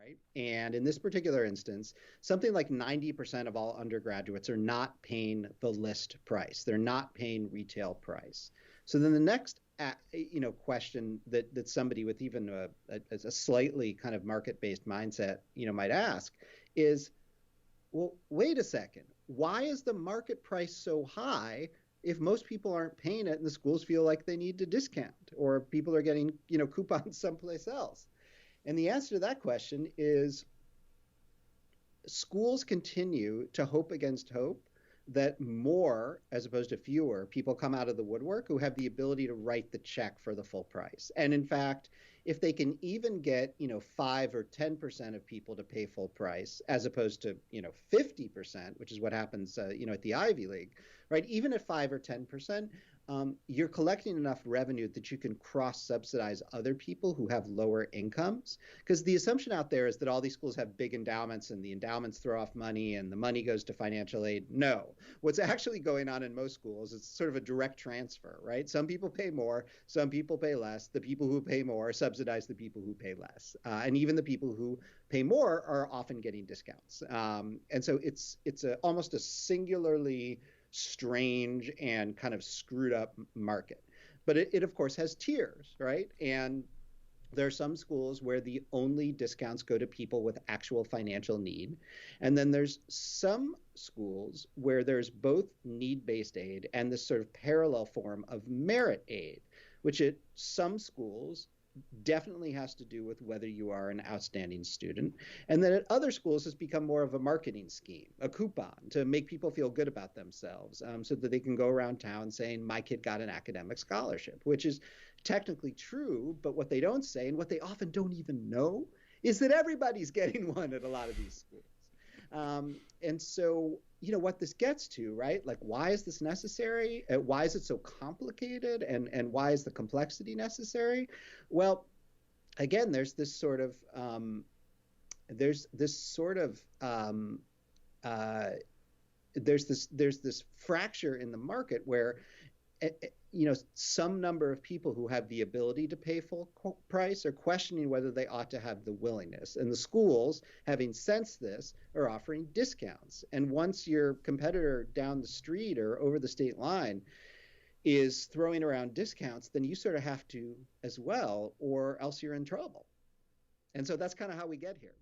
right? And in this particular instance, something like 90% of all undergraduates are not paying the list price. They're not paying retail price. So then the next question that somebody with even a slightly kind of market-based mindset, might ask is, well, wait a second. Why is the market price so high if most people aren't paying it and the schools feel like they need to discount or people are getting, coupons someplace else? And the answer to that question is schools continue to hope against hope that more, as opposed to fewer, people come out of the woodwork who have the ability to write the check for the full price. And in fact, if they can even get, 5 or 10% of people to pay full price, as opposed to, 50%, which is what happens, at the Ivy League, right? Even at 5 or 10%, you're collecting enough revenue that you can cross-subsidize other people who have lower incomes. Because the assumption out there is that all these schools have big endowments and the endowments throw off money and the money goes to financial aid. No. What's actually going on in most schools is sort of a direct transfer, right? Some people pay more, some people pay less. The people who pay more subsidize the people who pay less. And even the people who pay more are often getting discounts. And so it's almost a singularly strange and kind of screwed up market. But it of course has tiers, right? And there are some schools where the only discounts go to people with actual financial need. And then there's some schools where there's both need-based aid and this sort of parallel form of merit aid, which at some schools definitely has to do with whether you are an outstanding student. And then at other schools, has become more of a marketing scheme, a coupon to make people feel good about themselves so that they can go around town saying, my kid got an academic scholarship, which is technically true. But what they don't say, and what they often don't even know, is that everybody's getting one at a lot of these schools. And so, what this gets to, right? Like, why is this necessary? Why is it so complicated? And why is the complexity necessary? Well, again, there's this sort of there's this fracture in the market where some number of people who have the ability to pay full price are questioning whether they ought to have the willingness. And the schools, having sensed this, are offering discounts. And once your competitor down the street or over the state line is throwing around discounts, then you sort of have to as well, or else you're in trouble. And so that's kind of how we get here.